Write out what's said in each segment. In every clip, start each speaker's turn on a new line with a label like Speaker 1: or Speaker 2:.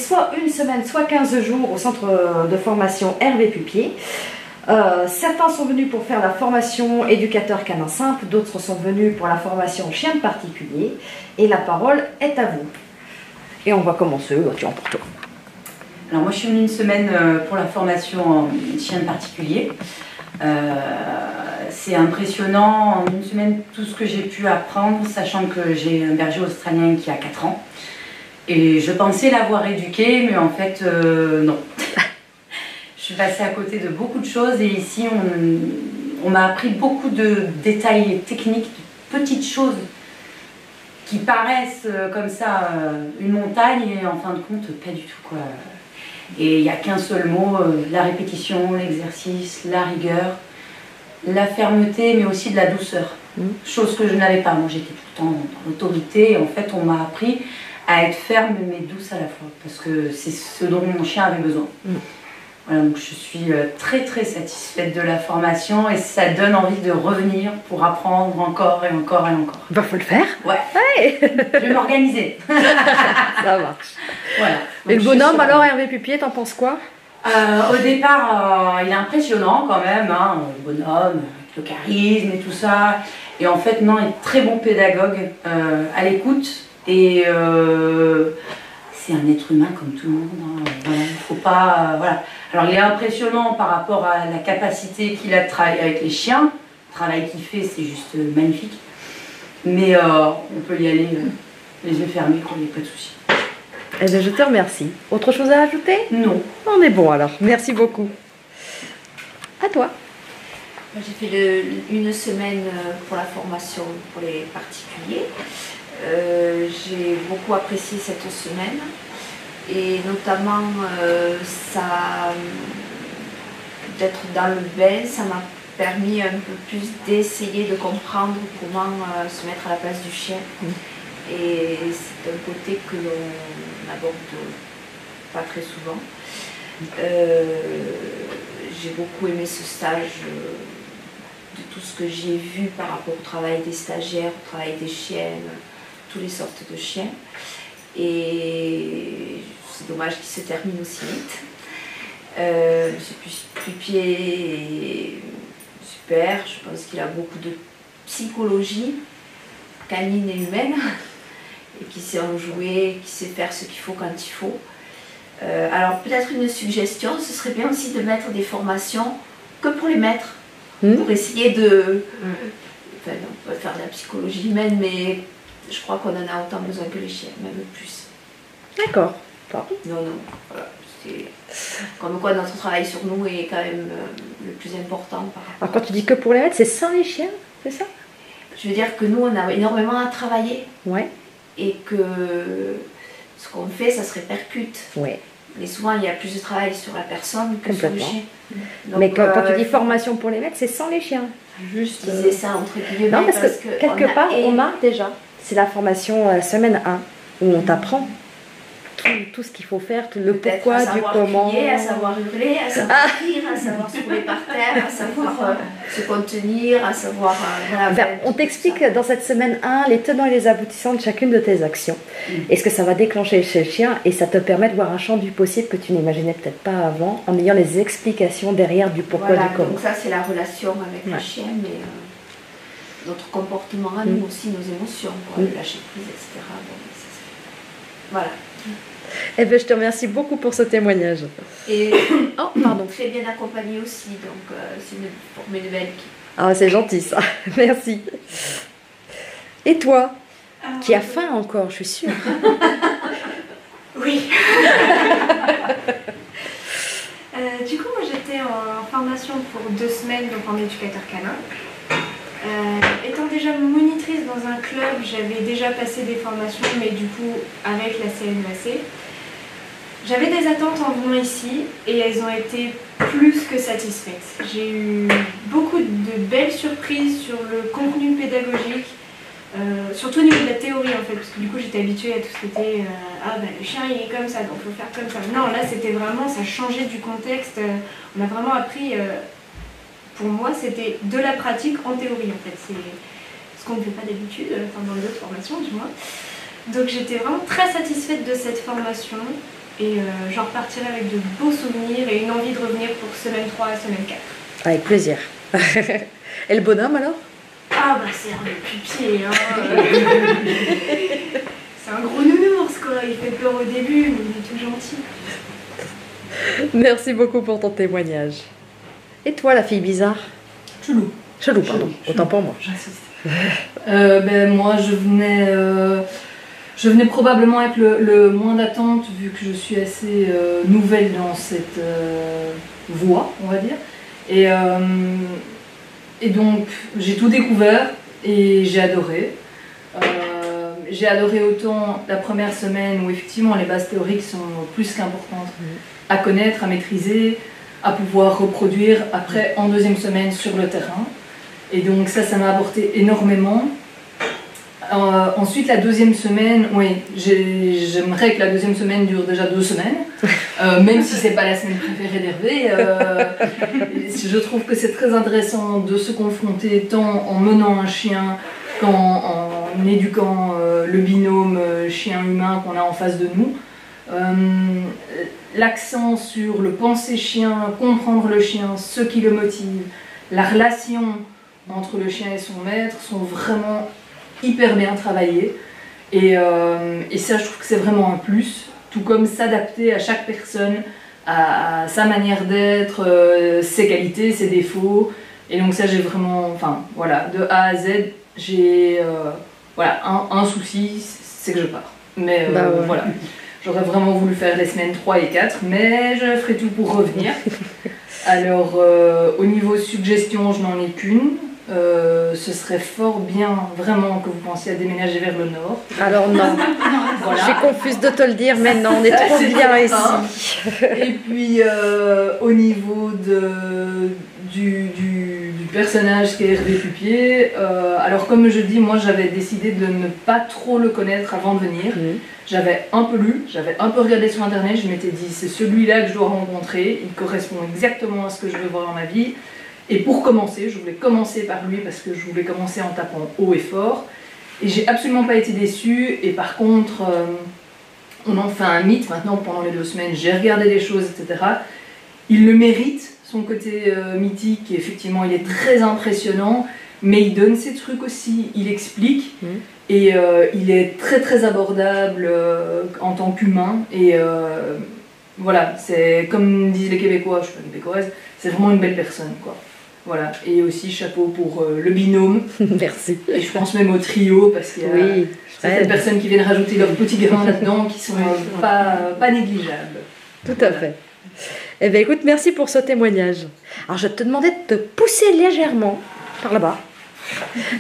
Speaker 1: soit une semaine, soit 15 jours au centre de formation Hervé Pupier. Certains sont venus pour faire la formation éducateur canin simple, d'autres sont venus pour la formation chien de particulier. Et la parole est à vous. Et on va commencer, tu emportes toi.
Speaker 2: Alors moi je suis venue une semaine pour la formation chien de particulier. C'est impressionnant en une semaine tout ce que j'ai pu apprendre, sachant que j'ai un berger australien qui a 4 ans. Et je pensais l'avoir éduqué, mais en fait non. Je suis passée à côté de beaucoup de choses et ici on m'a appris beaucoup de détails techniques, de petites choses qui paraissent comme ça une montagne et en fin de compte pas du tout quoi. Et il n'y a qu'un seul mot, la répétition, l'exercice, la rigueur, la fermeté mais aussi de la douceur. Chose que je n'avais pas, moi j'étais tout le temps dans l'autorité et en fait on m'a appris à être ferme mais douce à la fois parce que c'est ce dont mon chien avait besoin. Voilà, donc je suis très satisfaite de la formation et ça donne envie de revenir pour apprendre encore et encore et encore.
Speaker 1: Bah faut le faire.
Speaker 2: Ouais. Je vais m'organiser.
Speaker 1: Ça marche.
Speaker 2: Voilà.
Speaker 1: Et le bonhomme alors Hervé Pupier, t'en penses quoi?
Speaker 2: Au départ, il est impressionnant quand même, hein, le bonhomme, avec le charisme et tout ça. Et en fait, non, il est très bon pédagogue à l'écoute et c'est un être humain comme tout le monde. Hein. Voilà, il faut pas, voilà. Alors il est impressionnant par rapport à la capacité qu'il a de travailler avec les chiens. Le travail qu'il fait, c'est juste magnifique. Mais on peut y aller les yeux fermés, il n'y a pas de souci.
Speaker 1: Eh bien, je te remercie. Autre chose à ajouter?
Speaker 2: Non.
Speaker 1: On est bon alors. Merci beaucoup. À toi.
Speaker 3: J'ai fait une semaine pour la formation pour les particuliers. J'ai beaucoup apprécié cette semaine et notamment d'être dans le bain, ça m'a permis un peu plus d'essayer de comprendre comment se mettre à la place du chien. Et c'est un côté que l'on n'aborde pas très souvent. J'ai beaucoup aimé ce stage de tout ce que j'ai vu par rapport au travail des stagiaires, au travail des chiennes, toutes les sortes de chiens. Et c'est dommage qu'il se termine aussi vite. Monsieur Pupier est super, je pense qu'il a beaucoup de psychologie canine et humaine, et qui sait en jouer, qui sait faire ce qu'il faut quand il faut. Alors peut-être une suggestion, ce serait bien aussi de mettre des formations que pour les maîtres, pour essayer de... Enfin, on peut faire de la psychologie humaine, mais je crois qu'on en a autant besoin que les chiens, même plus.
Speaker 1: D'accord.
Speaker 3: Non, voilà. Comme quoi notre travail sur nous est quand même le plus important.
Speaker 1: Alors quand tu dis que pour les maîtres, c'est sans les chiens, c'est ça?
Speaker 3: Je veux dire que nous, on a énormément à travailler.
Speaker 1: Ouais.
Speaker 3: Et que ce qu'on fait, ça se répercute.
Speaker 1: Ouais.
Speaker 3: Mais souvent, il y a plus de travail sur la personne que sur le chien. Donc,
Speaker 1: mais quand tu dis formation pour les maîtres, c'est sans les chiens.
Speaker 3: Juste. Je disais ça entre guillemets.
Speaker 1: Non, parce que quelque part, on a déjà. C'est la formation semaine 1, où on t'apprend tout ce qu'il faut faire, tout le pourquoi, du comment.
Speaker 3: Crier, à savoir hurler, à savoir rire, à savoir se rouler par terre, à savoir se contenir, à savoir...
Speaker 1: on t'explique dans cette semaine 1 les tenants et les aboutissants de chacune de tes actions. Et ce que ça va déclencher chez le chien, et ça te permet de voir un champ du possible que tu n'imaginais peut-être pas avant, en ayant les explications derrière du pourquoi, du comment.
Speaker 3: Donc ça c'est la relation avec le chien, mais notre comportement à nous aussi, nos émotions, le lâcher prise, etc. Voilà.
Speaker 1: Eh bien, je te remercie beaucoup pour ce témoignage.
Speaker 3: Et
Speaker 1: pardon.
Speaker 3: Très bien accompagné aussi, donc c'est une belle équipe.
Speaker 1: Ah, c'est gentil ça, merci. Et toi, qui as faim encore, je suis sûre.
Speaker 4: Oui. Du coup, moi j'étais en formation pour 2 semaines donc en éducateur canin. Étant déjà monitrice dans un club, j'avais déjà passé des formations, mais du coup avec la CNEAC. J'avais des attentes en venant ici et elles ont été plus que satisfaites. J'ai eu beaucoup de belles surprises sur le contenu pédagogique, surtout au niveau de la théorie en fait, parce que du coup j'étais habituée à tout ce qui était le chien il est comme ça donc il faut faire comme ça. Non, là c'était vraiment, ça changeait du contexte, on a vraiment appris, pour moi c'était de la pratique en théorie en fait, c'est ce qu'on ne fait pas d'habitude, enfin dans d'autres formations du moins. Donc j'étais vraiment très satisfaite de cette formation. Et j'en repartirai avec de beaux souvenirs et une envie de revenir pour semaine 3 et semaine 4.
Speaker 1: Avec plaisir. Et le bonhomme alors?
Speaker 4: Ah bah c'est un pupier, hein. C'est un gros nounours quoi, il fait peur au début, mais il est tout gentil.
Speaker 1: Merci beaucoup pour ton témoignage. Et toi, la fille bizarre?
Speaker 5: Chelou.
Speaker 1: Chelou, pardon. Autant pour moi.
Speaker 5: J'insiste. Moi, je venais probablement avec le moins d'attente, vu que je suis assez nouvelle dans cette voie, on va dire. Et donc, j'ai tout découvert et j'ai adoré. J'ai adoré autant la première semaine où effectivement les bases théoriques sont plus qu'importantes à connaître, à maîtriser, à pouvoir reproduire après en deuxième semaine sur le terrain. Et donc ça m'a apporté énormément. Ensuite, la deuxième semaine, oui, j'aimerais que la deuxième semaine dure déjà 2 semaines, même si c'est pas la semaine préférée d'Hervé. Je trouve que c'est très intéressant de se confronter tant en menant un chien qu'en éduquant le binôme chien-humain qu'on a en face de nous. L'accent sur le penser chien, comprendre le chien, ce qui le motive, la relation entre le chien et son maître sont vraiment hyper bien travaillés et ça je trouve que c'est vraiment un plus, tout comme s'adapter à chaque personne, à sa manière d'être, ses qualités, ses défauts, et donc ça j'ai vraiment, enfin voilà, de A à Z j'ai voilà, un souci, c'est que je pars, mais
Speaker 1: ouais.
Speaker 5: voilà, j'aurais vraiment voulu faire les semaines 3 et 4, mais je ferai tout pour revenir. Alors au niveau suggestion, je n'en ai qu'une. Ce serait fort bien vraiment que vous pensiez à déménager vers le nord.
Speaker 1: Alors non,
Speaker 5: Voilà.
Speaker 1: je suis confuse de te le dire, mais non, on est trop bien ici.
Speaker 5: Et puis au niveau du personnage qui est Hervé Pupier, alors comme je dis, moi j'avais décidé de ne pas trop le connaître avant de venir. J'avais un peu lu, j'avais un peu regardé sur internet, je m'étais dit c'est celui-là que je dois rencontrer, il correspond exactement à ce que je veux voir dans ma vie. Et pour commencer, je voulais commencer par lui parce que je voulais commencer en tapant haut et fort. Et j'ai absolument pas été déçue. Et par contre, on en fait un mythe maintenant pendant les 2 semaines. J'ai regardé les choses, etc. Il le mérite, son côté mythique. Et effectivement, il est très impressionnant. Mais il donne ses trucs aussi, il explique. Et il est très très abordable en tant qu'humain. Et voilà, c'est comme disent les Québécois, je suis pas québécoise, c'est vraiment une belle personne, quoi. Voilà, et aussi chapeau pour le binôme.
Speaker 1: Merci.
Speaker 5: Et je pense même au trio, parce qu'il y a certaines personnes qui viennent rajouter leurs petits grains là-dedans qui sont pas négligeables.
Speaker 1: Tout à fait. Eh bien écoute, merci pour ce témoignage. Alors je te demandais de te pousser légèrement par là-bas.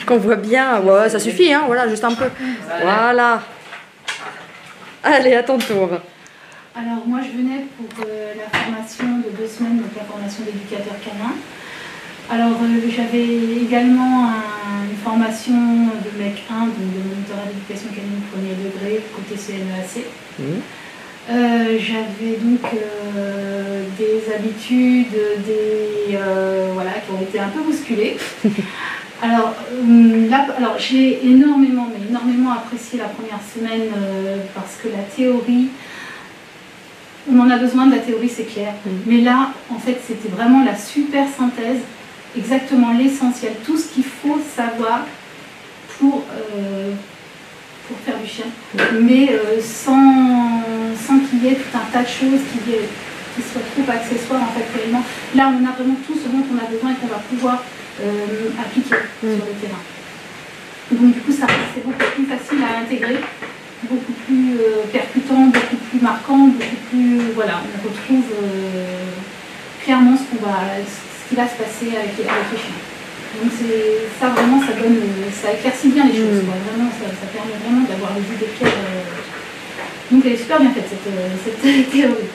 Speaker 1: Qu'on voit bien, ouais, ça suffit, hein, voilà, juste un peu. Voilà. Allez, à ton tour.
Speaker 6: Alors moi je venais pour la formation de 2 semaines, donc la formation d'éducateur canin. Alors j'avais également une formation de MEC 1, donc de monitorat d'éducation canine 1er degré, côté CNEAC. J'avais donc des habitudes, voilà, qui ont été un peu bousculées. Alors, j'ai énormément apprécié la première semaine parce que la théorie, on en a besoin de la théorie, c'est clair. Mais là, en fait, c'était vraiment la super synthèse, exactement l'essentiel, tout ce qu'il faut savoir pour faire du chien, mais sans qu'il y ait tout un tas de choses qui soient trop accessoires en fait réellement. Là, on a vraiment tout ce dont on a besoin et qu'on va pouvoir appliquer sur le terrain. Donc du coup, ça c'est beaucoup plus facile à intégrer, beaucoup plus percutant, beaucoup plus marquant, beaucoup plus... Voilà, on retrouve clairement ce qui va se passer avec les chiens. Donc ça vraiment, ça éclaircit bien les choses, quoi. Vraiment, ça permet vraiment d'avoir les idées claires. Donc elle est super bien faite cette théorie.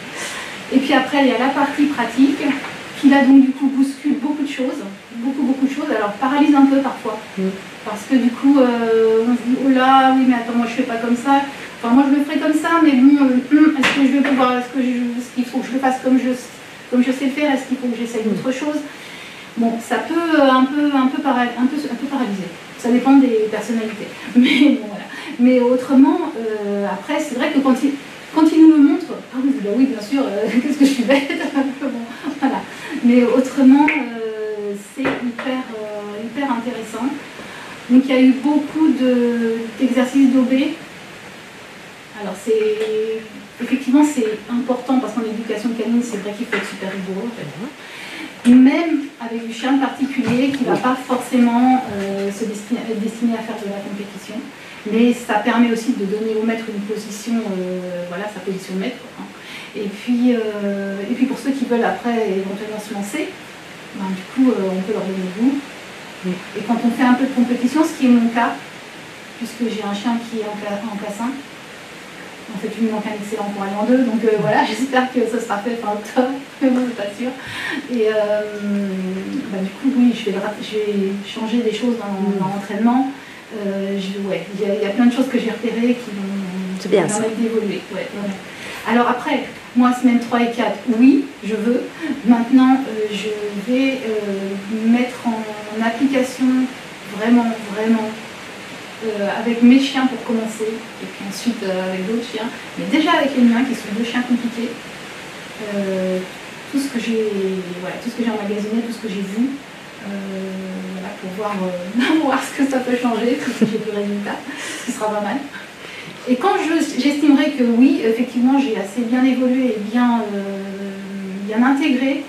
Speaker 6: Et puis après, il y a la partie pratique, qui là donc du coup bouscule beaucoup de choses, alors paralyse un peu parfois, parce que du coup on se dit oh là oui mais attends moi je fais pas comme ça, enfin moi je le ferai comme ça mais bon est-ce que je vais pouvoir, est-ce qu'il faut que je le fasse comme je sais le faire, est-ce qu'il faut que j'essaye autre chose. Bon, ça peut un peu paralyser, ça dépend des personnalités, mais bon voilà. Mais autrement après c'est vrai que quand il nous le montre, Ah oui, bah oui, bien sûr, qu'est-ce que je suis bête. Bon, voilà. Mais autrement, c'est hyper intéressant. Donc il y a eu beaucoup d'exercices d'OB. Alors effectivement c'est important parce qu'en éducation canine c'est vrai qu'il faut être super rigoureux en fait. Même avec du chien particulier qui ne va pas forcément se destiner à faire de la compétition. Mais ça permet aussi de donner au maître une position, voilà, sa position de maître. Hein. Et puis pour ceux qui veulent après éventuellement se lancer, ben, du coup on peut leur donner le goût. Et quand on fait un peu de compétition, ce qui est mon cas, puisque j'ai un chien qui est en classe 1, en fait il me manque un excellent pour aller en 2, donc voilà, j'espère que ça sera fait fin octobre, mais bon, c'est pas sûr. Et bah, du coup, oui, je vais changer des choses dans l'entraînement. Ouais, il y a plein de choses que j'ai repérées qui vont permettre d'évoluer. Ouais, ouais. Alors après, moi, semaine 3 et 4, oui, je veux. Maintenant, je vais mettre en application vraiment avec mes chiens pour commencer, et puis ensuite avec d'autres chiens, mais déjà avec les miens qui sont 2 chiens compliqués. Tout ce que j'ai emmagasiné, tout ce que j'ai vu, voilà, pour voir ce que ça peut changer, si j'ai du résultat, ce qui sera pas mal. Et quand j'estimerai que oui, effectivement, j'ai assez bien évolué et bien intégré,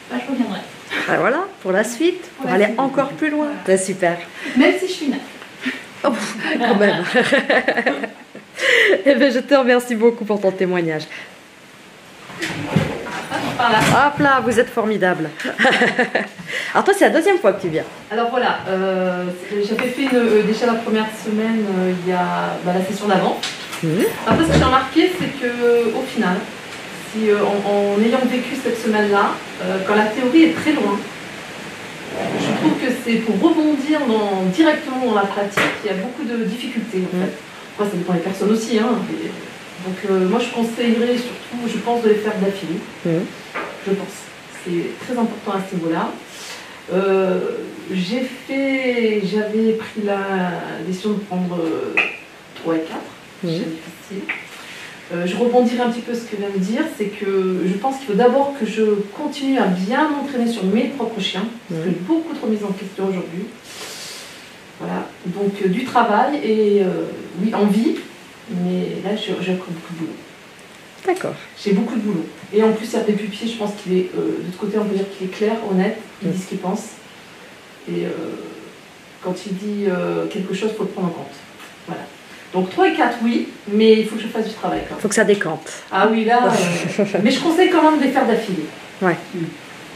Speaker 6: bah, je reviendrai.
Speaker 1: Ah, voilà, pour la suite, pour aller encore plus loin. Voilà. C'est super.
Speaker 6: Même si je suis neuf.
Speaker 1: Oh, quand même. Eh bien, je te remercie beaucoup pour ton témoignage. Hop là, vous êtes formidable. Alors toi, c'est la 2e fois que tu viens.
Speaker 5: Alors voilà, j'avais fait déjà la première semaine, il y a la session d'avant. Après, ce que j'ai remarqué, c'est qu'au final, en ayant vécu cette semaine-là, quand la théorie est très loin, je trouve que c'est pour rebondir directement dans la pratique, il y a beaucoup de difficultés en fait. Après, ça dépend des personnes aussi. Hein, donc moi, je conseillerais surtout, je pense, de les faire d'affilée. Je pense. C'est très important à ce niveau-là. J'avais pris la décision de prendre 3 et 4. C'est difficile. Je rebondirai un petit peu ce que vient de dire, c'est que je pense qu'il faut d'abord que je continue à bien m'entraîner sur mes propres chiens, parce que j'ai beaucoup de remises en question aujourd'hui. Voilà, donc du travail et oui, envie, mais là j'ai encore beaucoup de boulot.
Speaker 1: D'accord.
Speaker 5: J'ai beaucoup de boulot. Et en plus, Hervé Pupier, je pense qu'il est, de l'autre côté, on peut dire qu'il est clair, honnête, il dit ce qu'il pense. Et quand il dit quelque chose, il faut le prendre en compte. Voilà. Donc 3 et 4, oui, mais il faut que je fasse du travail quand même.
Speaker 1: Il faut que ça décante.
Speaker 5: Ah oui, là, mais je conseille quand même de les faire d'affilée.
Speaker 1: Ouais.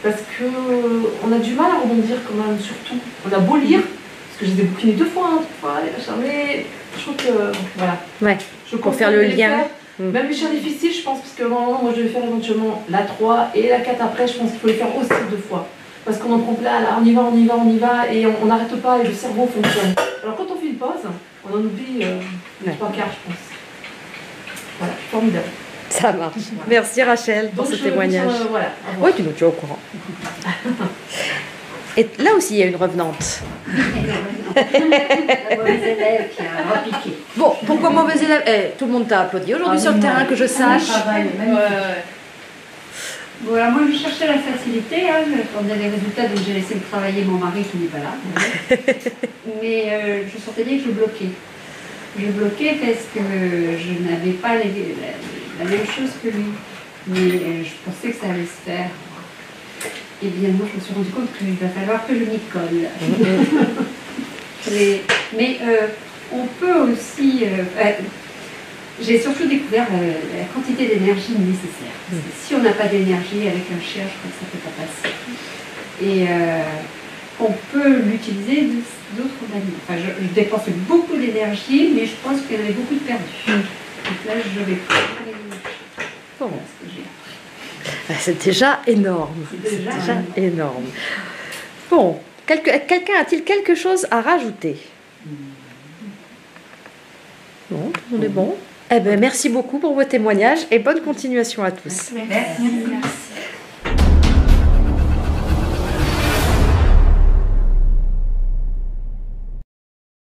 Speaker 5: Parce qu'on a du mal à rebondir quand même, surtout. On a beau lire, parce que je les ai bouquinés 2 fois, hein, 3 fois, les machins, mais je trouve que, voilà.
Speaker 1: Ouais, pour faire le lien.
Speaker 5: Même les chiens difficiles, je pense, parce que normalement, moi je vais faire éventuellement la 3 et la 4 après, je pense qu'il faut les faire aussi 2 fois. Parce qu'on en prend plein, là, on y va, et on n'arrête pas, et le cerveau fonctionne. Alors quand on fait une pause, on en oublie les 3 quarts, je pense. Voilà, formidable.
Speaker 1: Ça marche. Voilà. Merci Rachel pour ce témoignage.
Speaker 5: Voilà,
Speaker 1: oui, tu es au courant. Et là aussi, il y a une revenante.
Speaker 7: La mauvaise élève qui a repiqué.
Speaker 1: Bon, pourquoi mauvaise élève? Tout le monde t'a applaudi aujourd'hui sur le terrain, que je sache.
Speaker 7: Bon, alors moi, je cherchais la facilité. Hein, j'attendais les résultats, donc j'ai laissé travailler mon mari qui n'est pas là. Mais je sentais bien que je bloquais. Je bloquais parce que je n'avais pas la même chose que lui. Mais je pensais que ça allait se faire. Et bien, moi, je me suis rendu compte qu'il va falloir que je m'y colle. Mais on peut aussi... j'ai surtout découvert la quantité d'énergie nécessaire. Parce que si on n'a pas d'énergie avec un chien, je crois que ça ne peut pas passer. Et on peut l'utiliser d'autres manières. Enfin, je dépense beaucoup d'énergie, mais je pense qu'il y en avait beaucoup de perdu. Donc là, je vais prendre l'énergie.
Speaker 1: Bon.
Speaker 7: Voilà ce que j'ai appris.
Speaker 1: C'est déjà énorme. C'est déjà énorme. Bon, quelqu'un a-t-il quelque chose à rajouter? Bon, on est bon. Eh bien, merci beaucoup pour vos témoignages et bonne continuation à tous.
Speaker 7: Merci.